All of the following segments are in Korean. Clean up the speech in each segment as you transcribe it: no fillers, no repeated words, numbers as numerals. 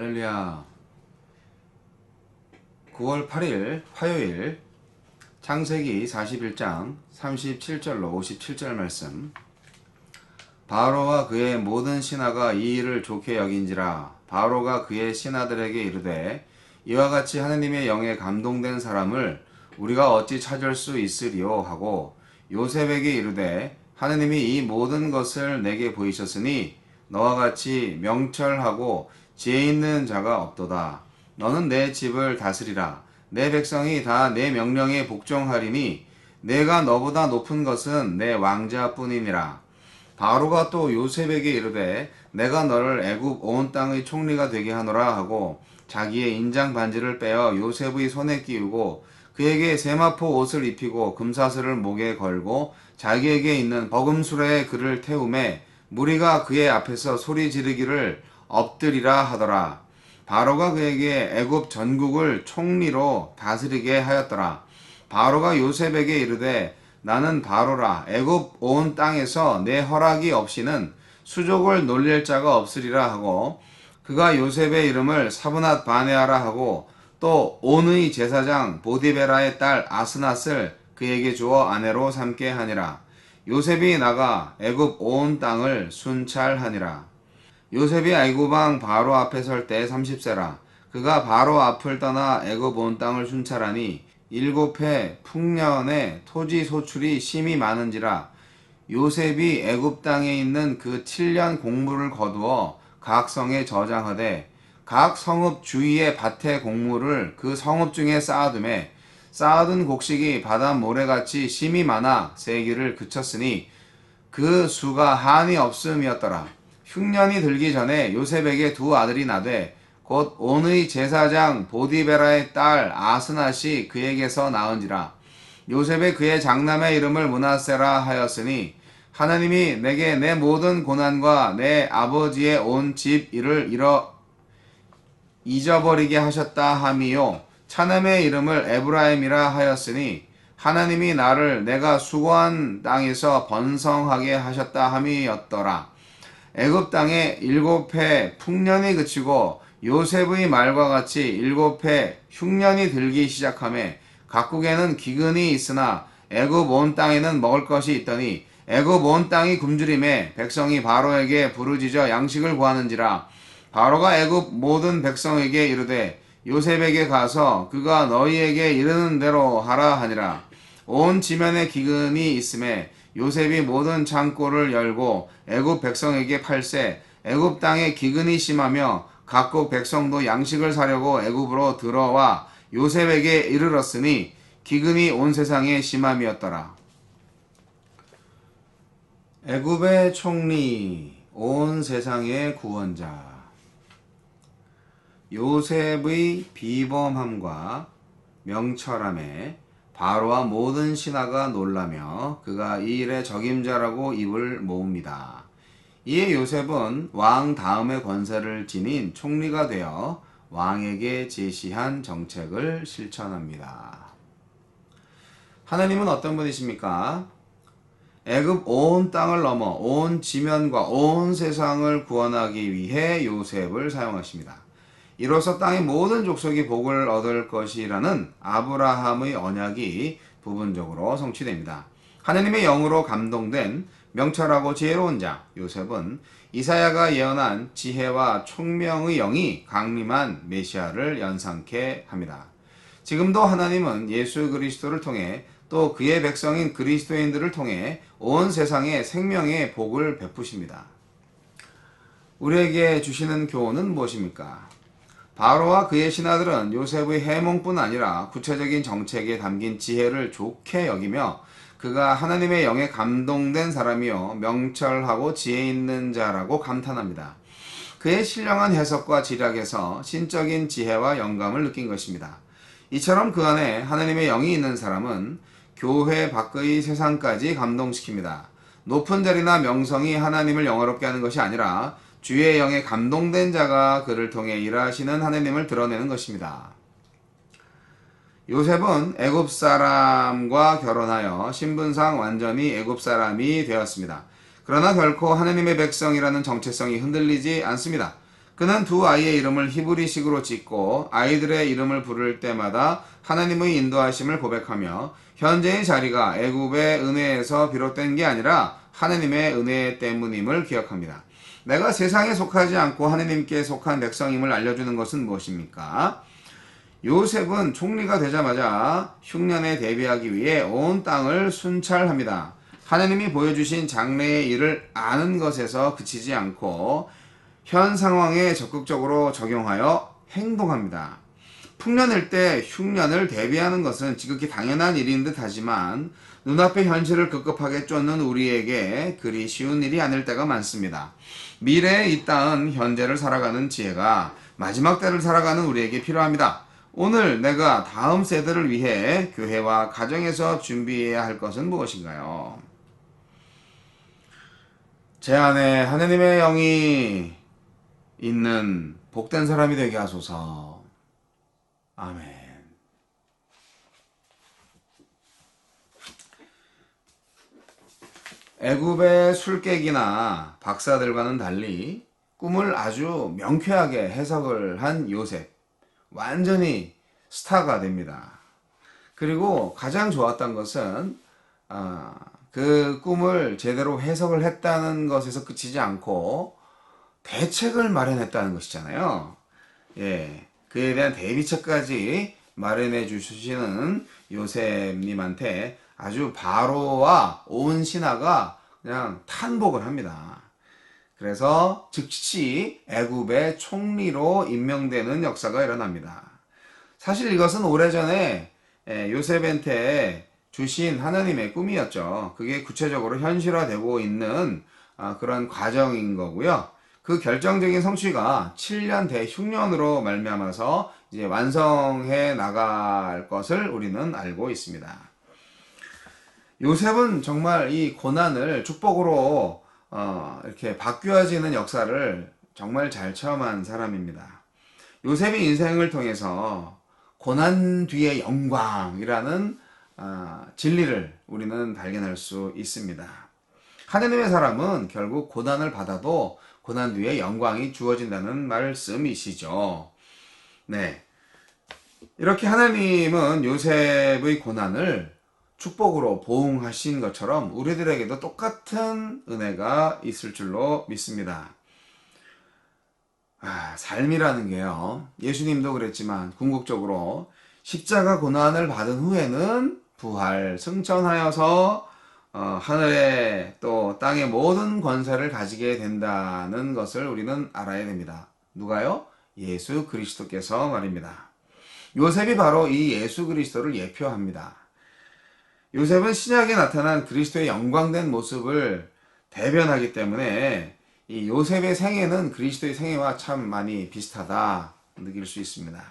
할렐루야. 9월 8일 화요일 창세기 41장 37절로 57절 말씀. 바로와 그의 모든 신하가 이 일을 좋게 여긴지라. 바로가 그의 신하들에게 이르되 이와 같이 하느님의 영에 감동된 사람을 우리가 어찌 찾을 수 있으리요 하고 요셉에게 이르되 하느님이 이 모든 것을 내게 보이셨으니 너와 같이 명철하고 지혜 있는 자가 없도다. 너는 내 집을 다스리라. 내 백성이 다 내 명령에 복종하리니 내가 너보다 높은 것은 내 왕자뿐이니라. 바로가 또 요셉에게 이르되 내가 너를 애굽 온 땅의 총리가 되게 하노라 하고 자기의 인장 반지를 빼어 요셉의 손에 끼우고 그에게 세마포 옷을 입히고 금사슬을 목에 걸고 자기에게 있는 버금수레에 그를 태우매 무리가 그의 앞에서 소리 지르기를 엎드리라 하더라. 바로가 그에게 애굽 전국을 총리로 다스리게 하였더라. 바로가 요셉에게 이르되 나는 바로라. 애굽 온 땅에서 내 허락이 없이는 수족을 놀릴 자가 없으리라 하고 그가 요셉의 이름을 사브낫 바네아라 하고 또 온의 제사장 보디베라의 딸 아스낫을 그에게 주어 아내로 삼게 하니라. 요셉이 나가 애굽 온 땅을 순찰하니라. 요셉이 애굽 왕 바로 앞에 설 때 30세라. 그가 바로 앞을 떠나 애굽 온 땅을 순찰하니 7해 풍년에 토지 소출이 심히 많은지라. 요셉이 애굽 땅에 있는 그 7년 곡물을 거두어 각 성에 저장하되 각 성읍 주위의 밭의 곡물을 그 성읍 중에 쌓아두매 쌓아둔 곡식이 바다 모래같이 심히 많아 세기를 그쳤으니 그 수가 한이 없음이었더라. 흉년이 들기 전에 요셉에게 두 아들이 나되 곧 온의 제사장 보디베라의 딸 아스낫이 그에게서 낳은지라. 요셉의 그의 장남의 이름을 므낫세라 하였으니 하나님이 내게 내 모든 고난과 내 아버지의 온 집 일을 잊어버리게 하셨다 함이요 차남의 이름을 에브라임이라 하였으니 하나님이 나를 내가 수고한 땅에서 번성하게 하셨다 함이었더라. 애굽 땅에 7해 풍년이 그치고 요셉의 말과 같이 7해 흉년이 들기 시작하매 각국에는 기근이 있으나 애굽 온 땅에는 먹을 것이 있더니 애굽 온 땅이 굶주림에 백성이 바로에게 부르짖어 양식을 구하는지라. 바로가 애굽 모든 백성에게 이르되 요셉에게 가서 그가 너희에게 이르는 대로 하라 하니라. 온 지면에 기근이 있음에 요셉이 모든 창고를 열고 애굽 백성에게 팔세. 애굽 땅에 기근이 심하며 각국 백성도 양식을 사려고 애굽으로 들어와 요셉에게 이르렀으니 기근이 온 세상에 심함이었더라. 애굽의 총리, 온 세상의 구원자. 요셉의 비범함과 명철함에 바로와 모든 신하가 놀라며 그가 이 일의 적임자라고 입을 모읍니다. 이에 요셉은 왕 다음의 권세를 지닌 총리가 되어 왕에게 제시한 정책을 실천합니다. 하나님은 어떤 분이십니까? 애굽 온 땅을 넘어 온 지면과 온 세상을 구원하기 위해 요셉을 사용하십니다. 이로써 땅의 모든 족속이 복을 얻을 것이라는 아브라함의 언약이 부분적으로 성취됩니다. 하나님의 영으로 감동된 명철하고 지혜로운 자 요셉은 이사야가 예언한 지혜와 총명의 영이 강림한 메시아를 연상케 합니다. 지금도 하나님은 예수 그리스도를 통해 또 그의 백성인 그리스도인들을 통해 온 세상에 생명의 복을 베푸십니다. 우리에게 주시는 교훈은 무엇입니까? 바로와 그의 신하들은 요셉의 해몽뿐 아니라 구체적인 정책에 담긴 지혜를 좋게 여기며 그가 하나님의 영에 감동된 사람이요 명철하고 지혜 있는 자라고 감탄합니다. 그의 신령한 해석과 지략에서 신적인 지혜와 영감을 느낀 것입니다. 이처럼 그 안에 하나님의 영이 있는 사람은 교회 밖의 세상까지 감동시킵니다. 높은 자리나 명성이 하나님을 영화롭게 하는 것이 아니라 주의 영에 감동된 자가 그를 통해 일하시는 하나님을 드러내는 것입니다. 요셉은 애굽 사람과 결혼하여 신분상 완전히 애굽 사람이 되었습니다. 그러나 결코 하나님의 백성이라는 정체성이 흔들리지 않습니다. 그는 두 아이의 이름을 히브리식으로 짓고 아이들의 이름을 부를 때마다 하나님의 인도하심을 고백하며 현재의 자리가 애굽의 은혜에서 비롯된 게 아니라 하나님의 은혜 때문임을 기억합니다. 내가 세상에 속하지 않고 하나님께 속한 백성임을 알려주는 것은 무엇입니까? 요셉은 총리가 되자마자 흉년에 대비하기 위해 온 땅을 순찰합니다. 하나님이 보여주신 장래의 일을 아는 것에서 그치지 않고 현 상황에 적극적으로 적용하여 행동합니다. 풍년일 때 흉년을 대비하는 것은 지극히 당연한 일인 듯 하지만 눈앞의 현실을 급급하게 쫓는 우리에게 그리 쉬운 일이 아닐 때가 많습니다. 미래에 있다은 현재를 살아가는 지혜가 마지막 때를 살아가는 우리에게 필요합니다. 오늘 내가 다음 세대를 위해 교회와 가정에서 준비해야 할 것은 무엇인가요? 제 안에 하나님의 영이 있는 복된 사람이 되게 하소서. 아멘. 애굽의 술객이나 박사들과는 달리 꿈을 아주 명쾌하게 해석을 한 요셉. 완전히 스타가 됩니다. 그리고 가장 좋았던 것은 그 꿈을 제대로 해석을 했다는 것에서 그치지 않고 대책을 마련했다는 것이잖아요. 예, 그에 대한 대비책까지 마련해 주시는 요셉님한테 아주 바로와 온 신하가 그냥 탄복을 합니다. 그래서 즉시 애굽의 총리로 임명되는 역사가 일어납니다. 사실 이것은 오래전에 요셉한테 주신 하나님의 꿈이었죠. 그게 구체적으로 현실화되고 있는 그런 과정인 거고요. 그 결정적인 성취가 7년 대흉년으로 말미암아서 이제 완성해 나갈 것을 우리는 알고 있습니다. 요셉은 정말 이 고난을 축복으로 이렇게 바뀌어지는 역사를 정말 잘 체험한 사람입니다. 요셉의 인생을 통해서 고난 뒤의 영광이라는 진리를 우리는 발견할 수 있습니다. 하나님의 사람은 결국 고난을 받아도 고난 뒤에 영광이 주어진다는 말씀이시죠. 네. 이렇게 하나님은 요셉의 고난을 축복으로 보응하신 것처럼 우리들에게도 똑같은 은혜가 있을 줄로 믿습니다. 삶이라는 게요. 예수님도 그랬지만 궁극적으로 십자가 고난을 받은 후에는 부활, 승천하여서 하늘에 또 땅의 모든 권세를 가지게 된다는 것을 우리는 알아야 됩니다. 누가요? 예수 그리스도께서 말입니다. 요셉이 바로 이 예수 그리스도를 예표합니다. 요셉은 신약에 나타난 그리스도의 영광된 모습을 대변하기 때문에 이 요셉의 생애는 그리스도의 생애와 참 많이 비슷하다 느낄 수 있습니다.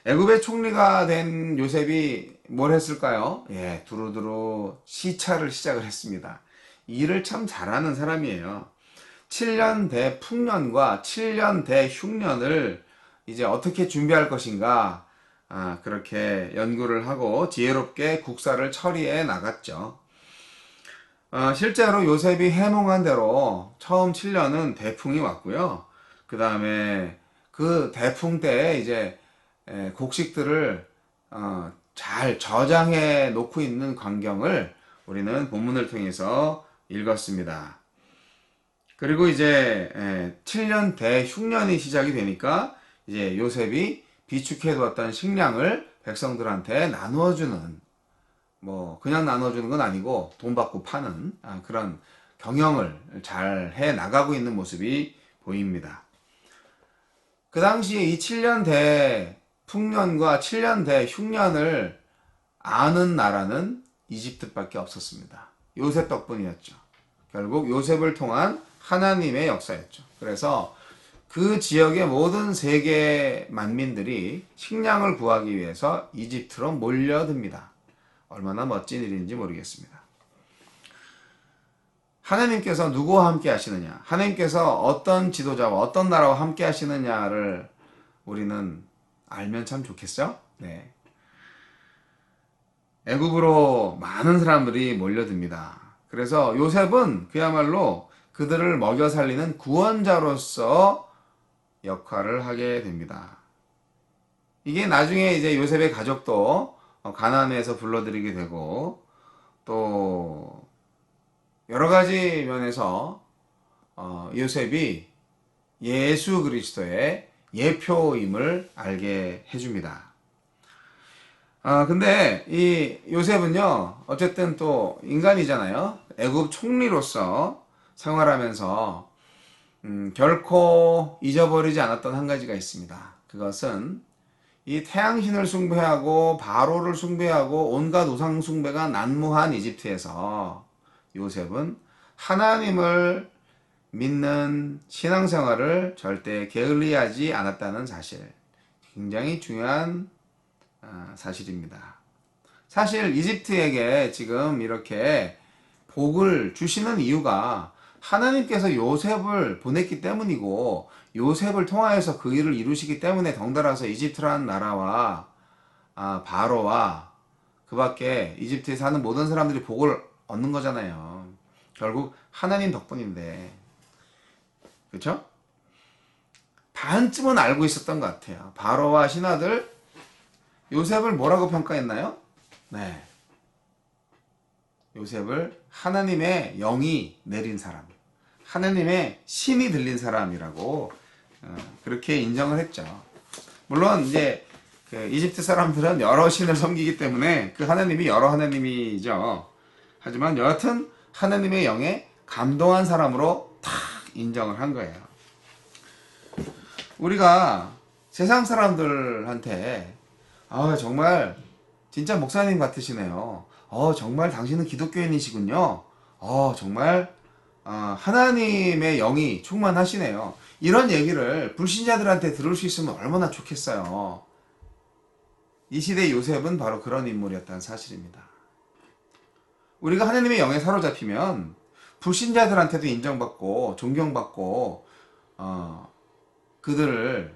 애굽의 총리가 된 요셉이 뭘 했을까요? 예, 두루두루 시찰을 시작을 했습니다. 일을 참 잘하는 사람이에요. 7년 대풍년과 7년 대흉년을 이제 어떻게 준비할 것인가 그렇게 연구를 하고 지혜롭게 국사를 처리해 나갔죠. 실제로 요셉이 해몽한 대로 처음 7년은 대풍이 왔고요. 그 다음에 그 대풍 때에 이제 곡식들을 잘 저장해 놓고 있는 광경을 우리는 본문을 통해서 읽었습니다. 그리고 이제 7년 대흉년이 시작이 되니까 이제 요셉이 비축해 두었던 식량을 백성들한테 나누어주는, 뭐 그냥 나눠주는 건 아니고 돈 받고 파는 그런 경영을 잘 해 나가고 있는 모습이 보입니다. 그 당시에 이 7년 대풍년과 7년 대흉년을 아는 나라는 이집트밖에 없었습니다. 요셉 덕분이었죠. 결국 요셉을 통한 하나님의 역사였죠. 그래서 그 지역의 모든 세계 만민들이 식량을 구하기 위해서 이집트로 몰려듭니다. 얼마나 멋진 일인지 모르겠습니다. 하나님께서 누구와 함께 하시느냐, 하나님께서 어떤 지도자와 어떤 나라와 함께 하시느냐를 우리는 알면 참 좋겠죠? 네. 애굽으로 많은 사람들이 몰려듭니다. 그래서 요셉은 그야말로 그들을 먹여 살리는 구원자로서 역할을 하게 됩니다. 이게 나중에 이제 요셉의 가족도 가나안에서 불러들이게 되고 또 여러 가지 면에서 요셉이 예수 그리스도의 예표임을 알게 해줍니다. 근데 이 요셉은요, 어쨌든 또 인간이잖아요. 애굽 총리로서 생활하면서 결코 잊어버리지 않았던 한 가지가 있습니다. 그것은 이 태양신을 숭배하고 바로를 숭배하고 온갖 우상 숭배가 난무한 이집트에서 요셉은 하나님을 믿는 신앙생활을 절대 게을리하지 않았다는 사실, 굉장히 중요한 사실입니다. 사실 이집트에게 지금 이렇게 복을 주시는 이유가 하나님께서 요셉을 보냈기 때문이고 요셉을 통하여서 그 일을 이루시기 때문에 덩달아서 이집트라는 나라와 바로와 그 밖에 이집트에 사는 모든 사람들이 복을 얻는 거잖아요. 결국 하나님 덕분인데, 그렇죠? 반쯤은 알고 있었던 것 같아요. 바로와 신하들 요셉을 뭐라고 평가했나요? 네, 요셉을 하나님의 영이 내린 사람, 하나님의 신이 들린 사람이라고 그렇게 인정을 했죠. 물론 이제 그 이집트 사람들은 여러 신을 섬기기 때문에 그 하나님이 여러 하나님이죠. 하지만 여하튼 하나님의 영에 감동한 사람으로 탁 인정을 한 거예요. 우리가 세상 사람들한테 정말 진짜 목사님 같으시네요. 정말 당신은 기독교인이시군요. 정말 하나님의 영이 충만하시네요. 이런 얘기를 불신자들한테 들을 수 있으면 얼마나 좋겠어요. 이 시대 요셉은 바로 그런 인물이었다는 사실입니다. 우리가 하나님의 영에 사로잡히면 불신자들한테도 인정받고 존경받고 그들을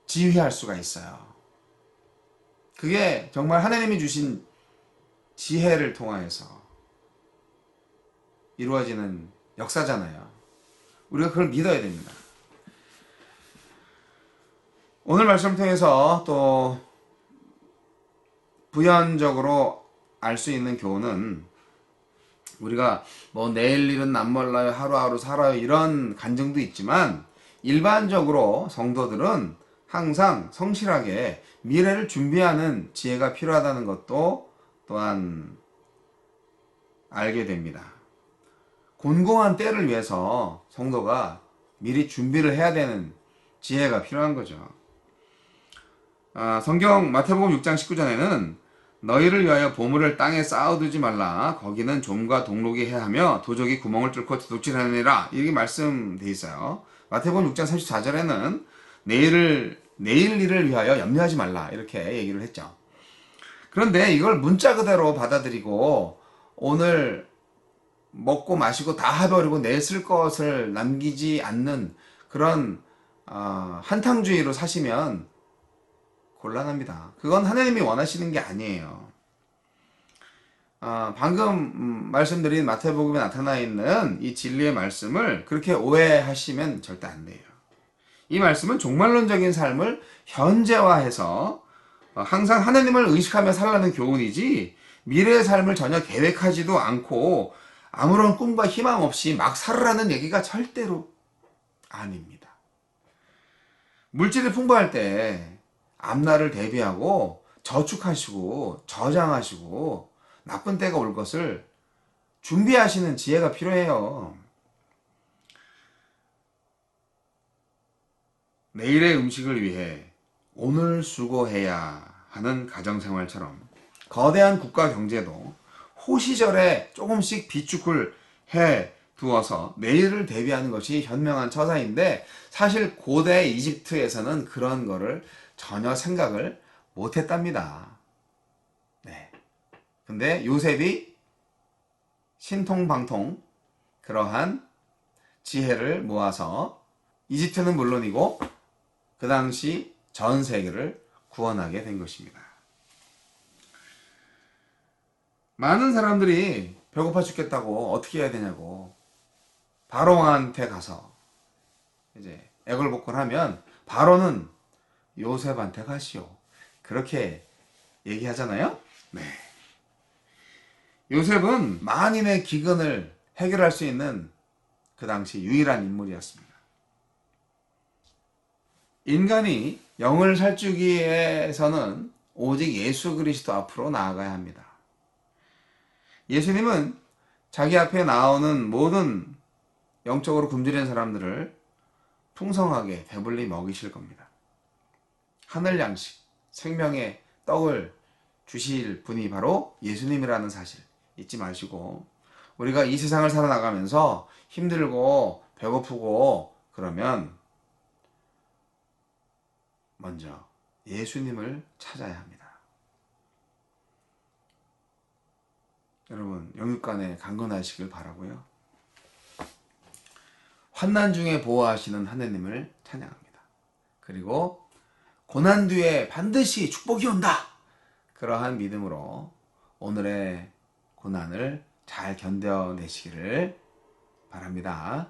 지휘할 수가 있어요. 그게 정말 하나님이 주신 지혜를 통하여서 이루어지는 역사잖아요. 우리가 그걸 믿어야 됩니다. 오늘 말씀을 통해서 또 부연적으로 알 수 있는 교훈은, 우리가 뭐 내일 일은 남 몰라요, 하루하루 살아요, 이런 간증도 있지만 일반적으로 성도들은 항상 성실하게 미래를 준비하는 지혜가 필요하다는 것도 또한 알게 됩니다. 곤궁한 때를 위해서 성도가 미리 준비를 해야 되는 지혜가 필요한 거죠. 성경 마태복음 6장 19절에는 너희를 위하여 보물을 땅에 쌓아두지 말라. 거기는 좀과 동록이 해하며 도적이 구멍을 뚫고 도둑질하느니라. 이렇게 말씀되어 있어요. 마태복음 6장 34절에는 내일 일을 위하여 염려하지 말라. 이렇게 얘기를 했죠. 그런데 이걸 문자 그대로 받아들이고 오늘 먹고 마시고 다 해버리고 내일 쓸 것을 남기지 않는 그런 한탕주의로 사시면 곤란합니다. 그건 하나님이 원하시는 게 아니에요. 방금 말씀드린 마태복음에 나타나 있는 이 진리의 말씀을 그렇게 오해하시면 절대 안 돼요. 이 말씀은 종말론적인 삶을 현재화해서 항상 하나님을 의식하며 살라는 교훈이지, 미래의 삶을 전혀 계획하지도 않고 아무런 꿈과 희망 없이 막 살으라는 얘기가 절대로 아닙니다. 물질이 풍부할 때 앞날을 대비하고 저축하시고 저장하시고 나쁜 때가 올 것을 준비하시는 지혜가 필요해요. 내일의 음식을 위해 오늘 수고해야 하는 가정생활처럼 거대한 국가 경제도 호시절에 조금씩 비축을 해 두어서 내일을 대비하는 것이 현명한 처사인데, 사실 고대 이집트에서는 그런 거를 전혀 생각을 못했답니다. 네. 근데 요셉이 신통방통 그러한 지혜를 모아서 이집트는 물론이고 그 당시 전 세계를 구원하게 된 것입니다. 많은 사람들이 배고파 죽겠다고 어떻게 해야 되냐고 바로 왕한테 가서 이제 애걸복걸하면 바로는 요셉한테 가시오. 그렇게 얘기하잖아요. 네. 요셉은 만인의 기근을 해결할 수 있는 그 당시 유일한 인물이었습니다. 인간이 영을 살주기 위해서는 오직 예수 그리스도 앞으로 나아가야 합니다. 예수님은 자기 앞에 나오는 모든 영적으로 굶주린 사람들을 풍성하게 배불리 먹이실 겁니다. 하늘 양식, 생명의 떡을 주실 분이 바로 예수님이라는 사실 잊지 마시고, 우리가 이 세상을 살아나가면서 힘들고 배고프고 그러면 먼저 예수님을 찾아야 합니다. 여러분, 영육간에 강건하시길 바라고요. 환난 중에 보호하시는 하느님을 찬양합니다. 그리고 고난 뒤에 반드시 축복이 온다. 그러한 믿음으로 오늘의 고난을 잘 견뎌내시기를 바랍니다.